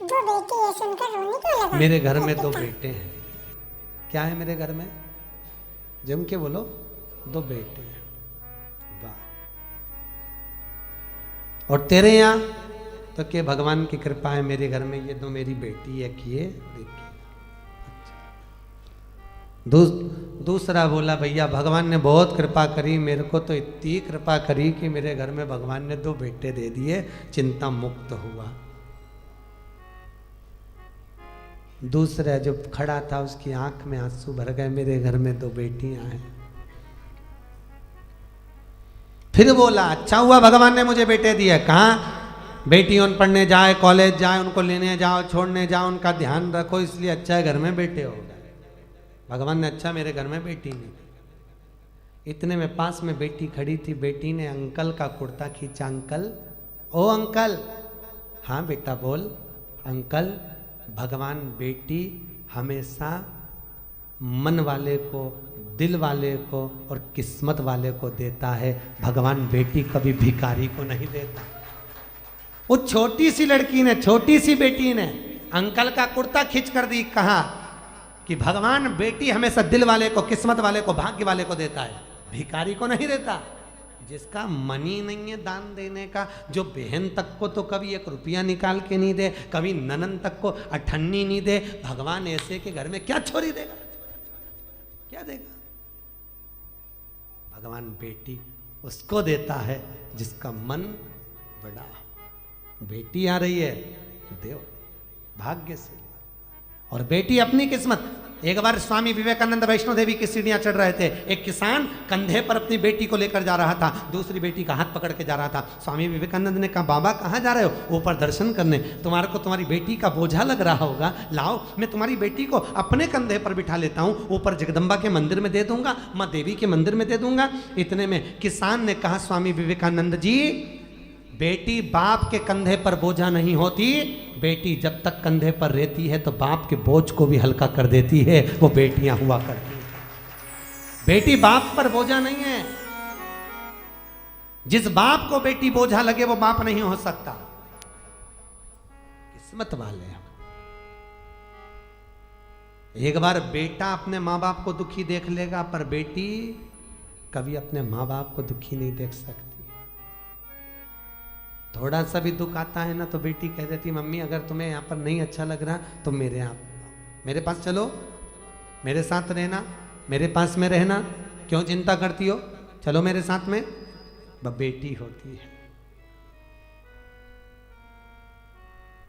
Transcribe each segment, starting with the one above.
दो बेटी है सुनकर रोने क्यों लगा? मेरे घर में दो बेटे हैं। क्या है मेरे घर में? जम के बोलो, दो बेटे हैं। वाह। और तेरे यहाँ तो के भगवान की कृपा है, मेरे घर में ये दो मेरी बेटी है किए देखिए। दूसरा बोला भैया भगवान ने बहुत कृपा करी, मेरे को तो इतनी कृपा करी कि मेरे घर में भगवान ने दो बेटे दे दिए, चिंता मुक्त हुआ। दूसरा जो खड़ा था उसकी आंख में आंसू भर गए, मेरे घर में दो बेटियां हैं। फिर बोला अच्छा हुआ भगवान ने मुझे बेटे दिए। कहाँ? बेटी उन पढ़ने जाए, कॉलेज जाए, उनको लेने जाओ, छोड़ने जाओ, उनका ध्यान रखो, इसलिए अच्छा है घर में बेटे हो गए। भगवान ने अच्छा मेरे घर में बेटी नहीं दी। इतने में पास में बेटी खड़ी थी, बेटी ने अंकल का कुर्ता खींचा। अंकल, ओ अंकल। हाँ बेटा बोल। अंकल, भगवान बेटी हमेशा मन वाले को, दिल वाले को और किस्मत वाले को देता है। भगवान बेटी कभी भिखारी को नहीं देता। वो छोटी सी लड़की ने, छोटी सी बेटी ने अंकल का कुर्ता खींच कर दी। कहा कि भगवान बेटी हमेशा दिल वाले को, किस्मत वाले को, भाग्य वाले को देता है, भिखारी को नहीं देता। जिसका मन ही नहीं है दान देने का, जो बहन तक को तो कभी 1 रुपया निकाल के नहीं दे, कभी ननन तक को अठन्नी नहीं दे, भगवान ऐसे के घर में क्या छोरी देगा? क्या देगा? भगवान बेटी उसको देता है जिसका मन बड़ा। बेटी आ रही है, देव भाग्य से। और बेटी अपनी किस्मत। एक बार स्वामी विवेकानंद वैष्णो देवी की सीढ़ियां चढ़ रहे थे। एक किसान कंधे पर अपनी बेटी को लेकर जा रहा था, दूसरी बेटी का हाथ पकड़ के जा रहा था। स्वामी विवेकानंद ने कहा बाबा कहाँ जा रहे हो? ऊपर दर्शन करने। तुम्हारे को तुम्हारी बेटी का बोझा लग रहा होगा, लाओ मैं तुम्हारी बेटी को अपने कंधे पर बिठा लेता हूँ, ऊपर जगदम्बा के मंदिर में दे दूंगा, माँ देवी के मंदिर में दे दूंगा। इतने में किसान ने कहा स्वामी विवेकानंद जी, बेटी बाप के कंधे पर बोझा नहीं होती, बेटी जब तक कंधे पर रहती है तो बाप के बोझ को भी हल्का कर देती है। वो बेटियां हुआ करती हैं। बेटी बाप पर बोझा नहीं है। जिस बाप को बेटी बोझा लगे वो बाप नहीं हो सकता। किस्मत वाले। एक बार बेटा अपने माँ बाप को दुखी देख लेगा, पर बेटी कभी अपने माँ बाप को दुखी नहीं देख सकती। थोड़ा सा भी दुख आता है ना तो बेटी कह देती मम्मी अगर तुम्हें यहाँ पर नहीं अच्छा लग रहा तो मेरे पास चलो, मेरे साथ रहना, मेरे पास में रहना, क्यों चिंता करती हो, चलो मेरे साथ में। वह बेटी होती है।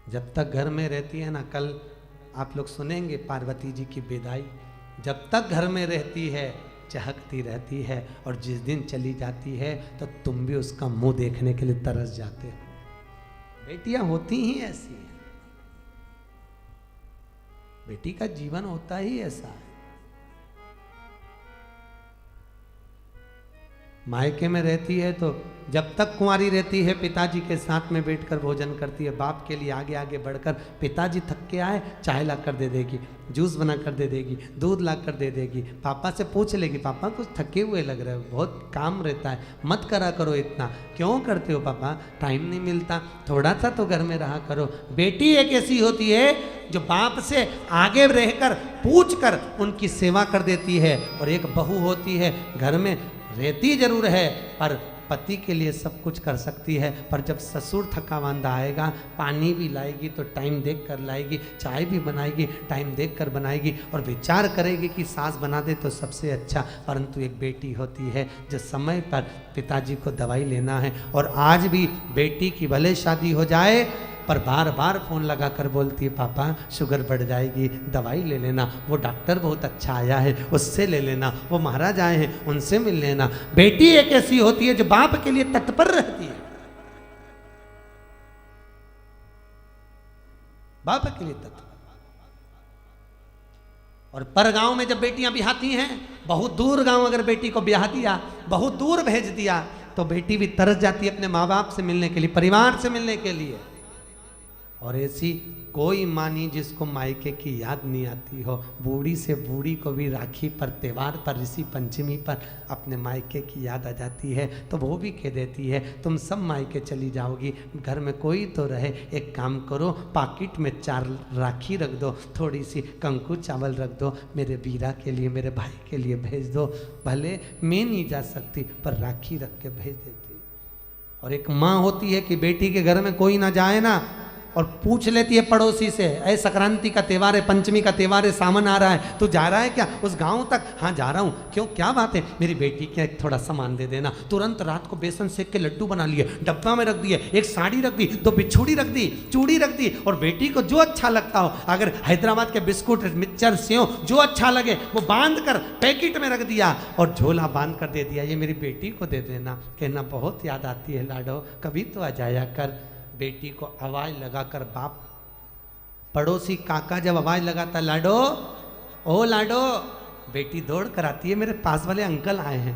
जब तक घर में रहती है ना, कल आप लोग सुनेंगे पार्वती जी की विदाई, जब तक घर में रहती है चहकती रहती है, और जिस दिन चली जाती है तो तुम भी उसका मुंह देखने के लिए तरस जाते हो। बेटियां होती ही ऐसी हैं। बेटी का जीवन होता ही ऐसा है। मायके में रहती है तो जब तक कुंवारी रहती है पिताजी के साथ में बैठकर भोजन करती है। बाप के लिए आगे आगे बढ़कर पिताजी थक के आए चाय ला कर दे देगी, जूस बना कर दे देगी, दूध ला कर दे देगी। पापा से पूछ लेगी पापा कुछ थके हुए लग रहे हो, बहुत काम रहता है, मत करा करो इतना। क्यों करते हो पापा? टाइम नहीं मिलता, थोड़ा सा तो घर में रहा करो। बेटी एक ऐसी होती है जो बाप से आगे रहकर पूछ कर उनकी सेवा कर देती है। और एक बहू होती है घर में रहती जरूर है पर पति के लिए सब कुछ कर सकती है, पर जब ससुर थका मांदा आएगा पानी भी लाएगी तो टाइम देख कर लाएगी, चाय भी बनाएगी टाइम देख कर बनाएगी, और विचार करेगी कि सास बना दे तो सबसे अच्छा। परंतु एक बेटी होती है जो समय पर पिताजी को दवाई लेना है। और आज भी बेटी की भले शादी हो जाए पर बार बार फोन लगा कर बोलती है पापा शुगर बढ़ जाएगी, दवाई ले लेना, वो डॉक्टर बहुत अच्छा आया है उससे ले लेना, वो महाराज आए हैं उनसे मिल लेना। बेटी एक ऐसी होती है जो बाप के लिए तत्पर रहती है, बाप के लिए तत्पर। और पर गांव में जब बेटियां ब्याहती हैं, बहुत दूर गांव अगर बेटी को ब्याह दिया, बहुत दूर भेज दिया, तो बेटी भी तरस जाती है अपने माँ बाप से मिलने के लिए, परिवार से मिलने के लिए। और ऐसी कोई माँ नहीं जिसको मायके की याद नहीं आती हो। बूढ़ी से बूढ़ी को भी राखी पर, त्योहार पर, ऋषि पंचमी पर अपने मायके की याद आ जाती है, तो वो भी कह देती है तुम सब मायके चली जाओगी, घर में कोई तो रहे, एक काम करो पाकिट में 4 राखी रख दो, थोड़ी सी कंकु चावल रख दो, मेरे बीरा के लिए, मेरे भाई के लिए भेज दो, भले मैं नहीं जा सकती पर राखी रख के भेज देती। और एक माँ होती है कि बेटी के घर में कोई ना जाए ना, और पूछ लेती है पड़ोसी से, ऐ संक्रांति का त्योहार है, पंचमी का त्योहार है, सावन आ रहा है, तू जा रहा है क्या उस गांव तक? हाँ जा रहा हूँ। क्यों, क्या बात है? मेरी बेटी के थोड़ा सामान दे देना। तुरंत रात को बेसन सेक के लड्डू बना लिए, डब्बा में रख दिए, एक साड़ी रख दी, 2 बिछुड़ी रख दी, चूड़ी रख दी, और बेटी को जो अच्छा लगता हो, अगर हैदराबाद के बिस्कुट, मिक्सचर, सेव जो अच्छा लगे वो बांध कर पैकेट में रख दिया और झोला बांध कर दे दिया, ये मेरी बेटी को दे देना। कहना बहुत याद आती है लाडो, कभी तो आ जाया कर। बेटी को आवाज लगाकर बाप, पड़ोसी काका जब आवाज लगाता लाडो, ओ लाडो, बेटी दौड़ कर आती है, मेरे पास वाले अंकल आए हैं।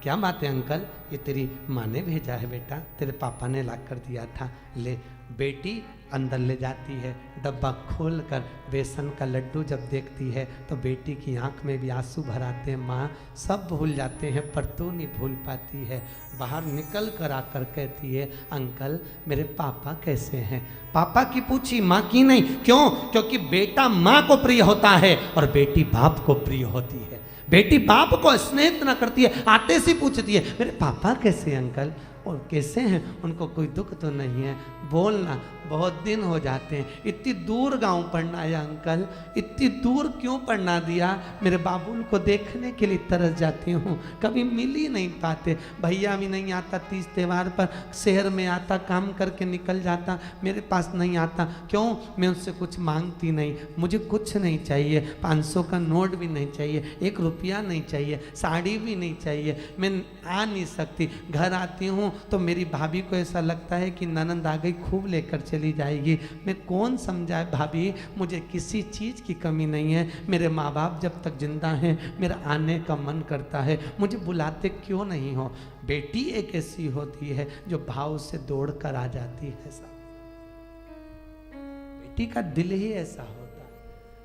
क्या बात है अंकल? ये तेरी माँ ने भेजा है बेटा, तेरे पापा ने ला कर दिया था, ले। बेटी अंदर ले जाती है, डब्बा खोलकर बेसन का लड्डू जब देखती है तो बेटी की आंख में भी आंसू भर आते हैं। माँ सब भूल जाते हैं पर तू नहीं भूल पाती है। बाहर निकल कर आकर कहती है अंकल मेरे पापा कैसे हैं? पापा की पूछी, माँ की नहीं। क्यों? क्योंकि बेटा माँ को प्रिय होता है और बेटी बाप को प्रिय होती है। बेटी बाप को स्नेह इतना करती है, आते से पूछती है मेरे पापा कैसे हैं अंकल, और कैसे हैं, उनको कोई दुख तो नहीं है? बोलना, बहुत दिन हो जाते हैं, इतनी दूर गांव पढ़ना आया अंकल, इतनी दूर क्यों पढ़ना दिया? मेरे बाबुल को देखने के लिए तरस जाती हूँ, कभी मिल ही नहीं पाते। भैया भी नहीं आता, 30 त्योहार पर शहर में आता, काम करके निकल जाता, मेरे पास नहीं आता। क्यों? मैं उससे कुछ मांगती नहीं, मुझे कुछ नहीं चाहिए, 500 का नोट भी नहीं चाहिए, 1 रुपया नहीं चाहिए, साड़ी भी नहीं चाहिए, मैं आ नहीं सकती। घर आती हूँ तो मेरी भाभी को ऐसा लगता है कि ननंद आ गई, खूब लेकर चली जाएगी। मैं कौन समझाए भाभी, मुझे किसी चीज़ की कमी नहीं है। मेरे माँ बाप जब तक जिंदा हैं मेरा आने का मन करता है, मुझे बुलाते क्यों नहीं हो? बेटी एक ऐसी होती है जो भाव से दौड़ कर आ जाती है। सब बेटी का दिल ही ऐसा होता है।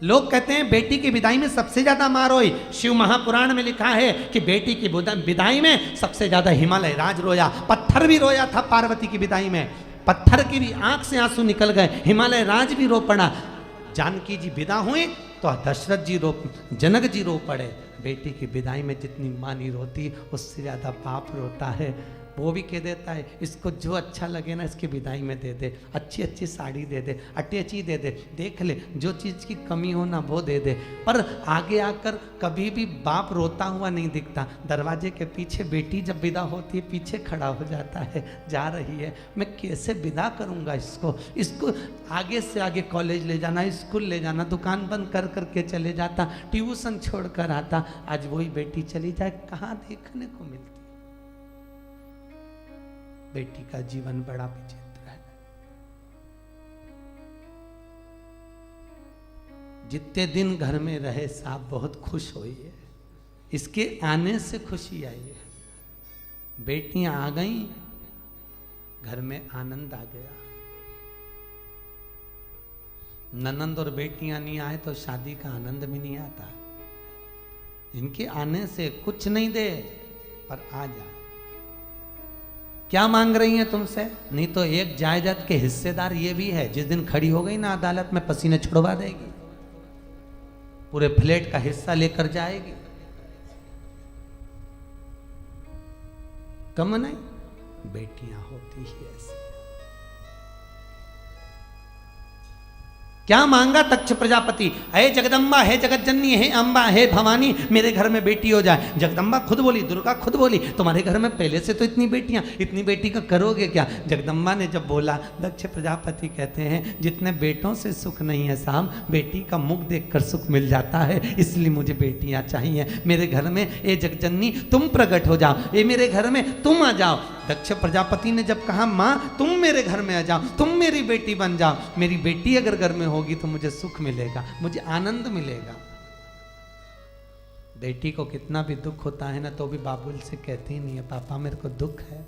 लोग कहते हैं बेटी की विदाई में सबसे ज्यादा मार रोई। शिव महापुराण में लिखा है कि बेटी की विदाई में सबसे ज्यादा हिमालय राज रोया, पत्थर भी रोया था पार्वती की विदाई में, पत्थर की भी आंख से आंसू निकल गए, हिमालय राज भी रो पड़ा। जानकी जी विदा हुए तो दशरथ जी रो, जनक जी रो पड़े। बेटी की विदाई में जितनी माँ नहीं रोती उससे ज्यादा बाप रोता है। वो भी कह देता है इसको जो अच्छा लगे ना इसकी विदाई में दे दे, अच्छी अच्छी साड़ी दे दे, अटैची दे दे, देख ले जो चीज़ की कमी हो ना वो दे दे। पर आगे आकर कभी भी बाप रोता हुआ नहीं दिखता। दरवाजे के पीछे बेटी जब विदा होती है पीछे खड़ा हो जाता है, जा रही है, मैं कैसे विदा करूँगा इसको आगे से आगे कॉलेज ले जाना, स्कूल ले जाना, दुकान बंद कर करके चले जाता, ट्यूशन छोड़ कर आता। आज वही बेटी चली जाए, कहाँ देखने को मिलती। बेटी का जीवन बड़ा विचित्र है। जितने दिन घर में रहे साहब बहुत खुश हुई है, इसके आने से खुशी आई है। बेटियां आ गई, घर में आनंद आ गया। ननंद और बेटियां नहीं आए तो शादी का आनंद भी नहीं आता। इनके आने से कुछ नहीं दे पर आ जा। क्या मांग रही हैं तुमसे? नहीं तो एक जायदाद के हिस्सेदार ये भी है, जिस दिन खड़ी हो गई ना अदालत में पसीने छुड़वा देगी, पूरे फ्लैट का हिस्सा लेकर जाएगी। कम नहीं, बेटियां होती ही ऐसी। क्या मांगा दक्ष प्रजापति? हे जगदम्बा, हे जगत जननी, हे अम्बा, हे भवानी, मेरे घर में बेटी हो जाए। जगदम्बा खुद बोली, दुर्गा खुद बोली तुम्हारे घर में पहले से तो इतनी बेटियां, इतनी बेटी का करोगे क्या? जगदम्बा ने जब बोला, दक्ष प्रजापति कहते हैं जितने बेटों से सुख नहीं है साहब, बेटी का मुख देखकर सुख मिल जाता है, इसलिए मुझे बेटियां चाहिए। मेरे घर में ए जगजननी तुम प्रकट हो जाओ, ये मेरे घर में तुम आ जाओ। दक्ष प्रजापति ने जब कहा माँ तुम मेरे घर में आ जाओ, तुम मेरी बेटी बन जाओ, मेरी बेटी अगर घर में होगी तो मुझे सुख मिलेगा, मुझे आनंद मिलेगा। बेटी को कितना भी दुख होता है ना तो भी बाबुल से कहती नहीं है पापा मेरे को दुख है।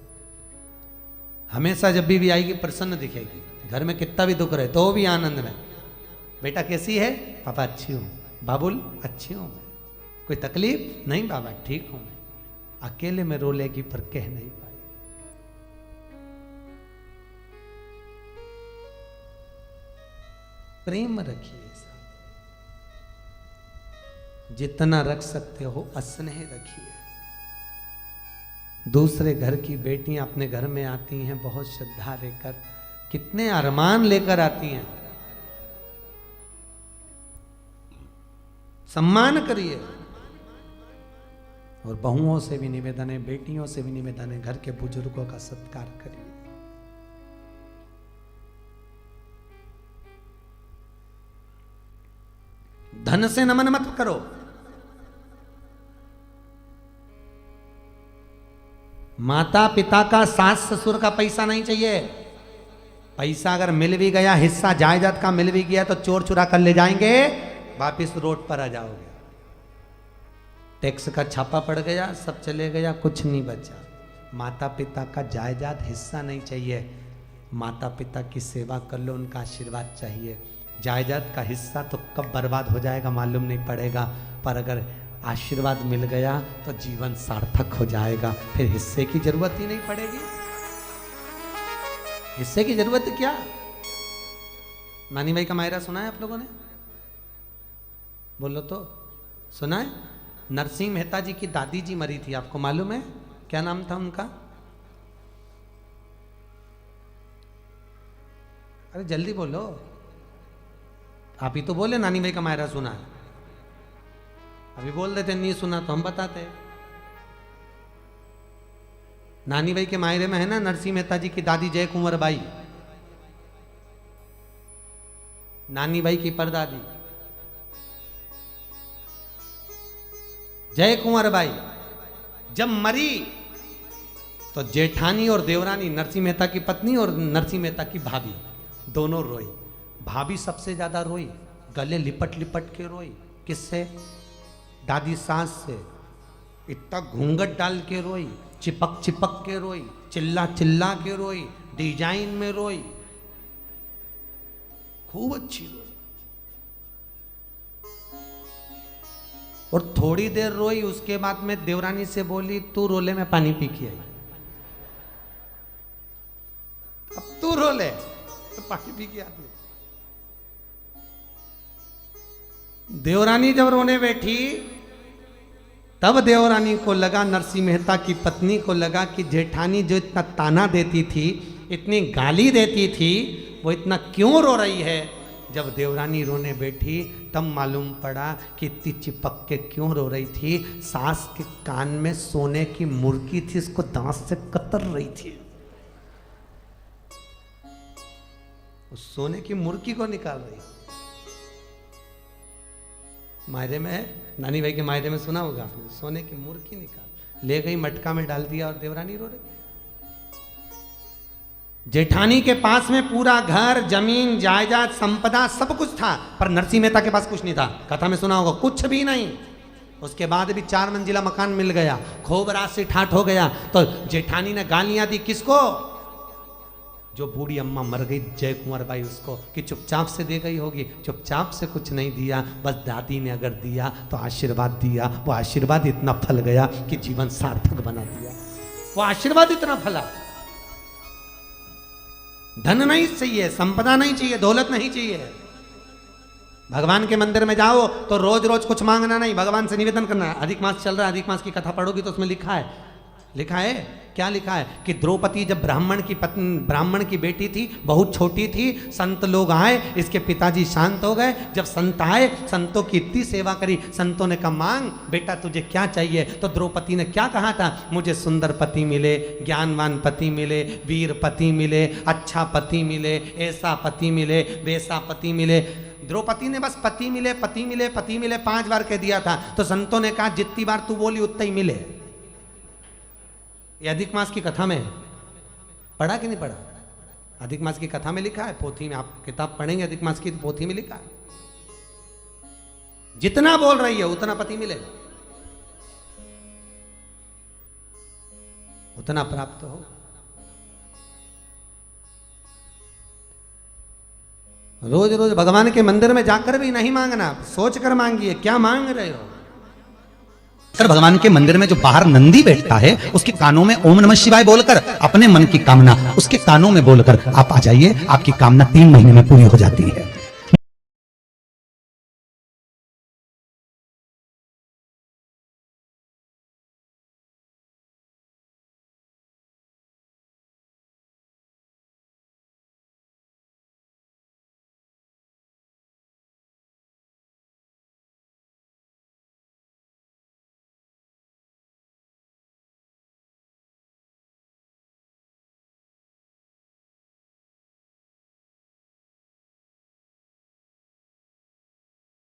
हमेशा जब भी आएगी प्रसन्न दिखेगी, घर में कितना भी दुख रहे तो भी आनंद में। बेटा कैसी है? पापा अच्छी हूँ। बाबुल अच्छी हूँ मैं। कोई तकलीफ नहीं बाबा ठीक हूँ मैं। अकेले में रो लेगी पर कह नहीं पाएगी। प्रेम रखिए, जितना रख सकते हो स्नेह रखिए। दूसरे घर की बेटियां अपने घर में आती हैं बहुत श्रद्धा लेकर, कितने अरमान लेकर आती हैं। सम्मान करिए। और बहुओं से भी निवेदन है, बेटियों से भी निवेदन है, घर के बुजुर्गों का सत्कार करिए। धन से नमन मत करो। माता पिता का, सास ससुर का पैसा नहीं चाहिए। पैसा अगर मिल भी गया, हिस्सा जायदाद का मिल भी गया तो चोर चुरा कर ले जाएंगे, वापिस रोड पर आ जाओगे। टैक्स का छापा पड़ गया, सब चले गया, कुछ नहीं बचा। माता पिता का जायदाद हिस्सा नहीं चाहिए। माता पिता की सेवा कर लो, उनका आशीर्वाद चाहिए। जायदाद का हिस्सा तो कब बर्बाद हो जाएगा मालूम नहीं पड़ेगा, पर अगर आशीर्वाद मिल गया तो जीवन सार्थक हो जाएगा, फिर हिस्से की जरूरत ही नहीं पड़ेगी। हिस्से की जरूरत क्या? नानी भाई का मायरा सुना है आप लोगों ने? बोलो तो, सुना है? नरसिंह मेहता जी की दादी जी मरी थी, आपको मालूम है? क्या नाम था उनका? अरे जल्दी बोलो, आप ही तो बोले नानी भाई का मायरा सुना है। अभी बोल देते नहीं सुना तो हम बताते। नानी भाई के मायरे में है ना नरसिंह मेहता जी की दादी जय कुंवर बाई, नानी भाई की परदादी जय कुंवर बाई। जब मरी तो जेठानी और देवरानी, नरसिंह मेहता की पत्नी और नरसिंह मेहता की भाभी, दोनों रोई। भाभी सबसे ज्यादा रोई, गले लिपट लिपट के रोई। किससे? दादी सास से। इतना घूंघट डाल के रोई, चिपक चिपक के रोई, चिल्ला चिल्ला के रोई, डिजाइन में रोई, खूब अच्छी रोई। और थोड़ी देर रोई, उसके बाद में देवरानी से बोली तू रोले में पानी पी के आई। अब तू रोले तो पानी पी के आती। देवरानी जब रोने बैठी तब देवरानी को लगा, नरसिंह मेहता की पत्नी को लगा कि जेठानी जो इतना ताना देती थी, इतनी गाली देती थी, वो इतना क्यों रो रही है। जब देवरानी रोने बैठी तब मालूम पड़ा कि इतनी चिपक के क्यों रो रही थी। सास के कान में सोने की मुर्गी थी, इसको दांत से कतर रही थी। उस सोने की मुर्गी को निकाल रही। मायरे में, नानी भाई के मायरे में सुना होगा आपने, सोने की मुर्गी निकाल ले गई, मटका में डाल दिया और देवरानी रो रही। जेठानी के पास में पूरा घर, जमीन, जायदाद, संपदा सब कुछ था, पर नरसिंह मेहता के पास कुछ नहीं था। कथा में सुना होगा, कुछ भी नहीं। उसके बाद भी 4 मंजिला मकान मिल गया, खूब राशि ठाठ हो गया। तो जेठानी ने गालियां दी किसको? जो बूढ़ी अम्मा मर गई जय कुंवर बाई, उसको, कि चुपचाप से दे गई होगी। चुपचाप से कुछ नहीं दिया, बस दादी ने अगर दिया तो आशीर्वाद दिया। वो आशीर्वाद इतना फल गया कि जीवन सार्थक बना दिया। वो आशीर्वाद इतना फला। धन नहीं चाहिए, संपदा नहीं चाहिए, दौलत नहीं चाहिए। भगवान के मंदिर में जाओ तो रोज रोज कुछ मांगना नहीं, भगवान से निवेदन करना। अधिक मास चल रहा है, अधिक मास की कथा पढ़ोगी तो उसमें लिखा है, लिखा है क्या लिखा है कि द्रौपदी जब ब्राह्मण की बेटी थी, बहुत छोटी थी, संत लोग आए, इसके पिताजी शांत हो गए। जब संत आए, संतों की इतनी सेवा करी, संतों ने कहा मांग बेटा तुझे क्या चाहिए। तो द्रौपदी ने क्या कहा था? मुझे सुंदर पति मिले, ज्ञानवान पति मिले, वीर पति मिले, अच्छा पति मिले, ऐसा पति मिले, वैसा पति मिले। द्रौपदी ने बस पति मिले, पति मिले, पति मिले 5 बार कह दिया था। तो संतों ने कहा जितनी बार तू बोली उतना ही मिले। ये अधिक मास की कथा में है, पढ़ा कि नहीं पढ़ा? अधिक मास की कथा में लिखा है, पोथी में आप किताब पढ़ेंगे अधिक मास की, पोथी में लिखा है जितना बोल रही है उतना पति मिले, उतना प्राप्त हो। रोज रोज भगवान के मंदिर में जाकर भी नहीं मांगना, सोच कर मांगिए क्या मांग रहे हो। कर भगवान के मंदिर में जो बाहर नंदी बैठता है उसके कानों में ओम नमः शिवाय बोलकर अपने मन की कामना उसके कानों में बोलकर आप आ जाइए, आपकी कामना 3 महीने में पूरी हो जाती है।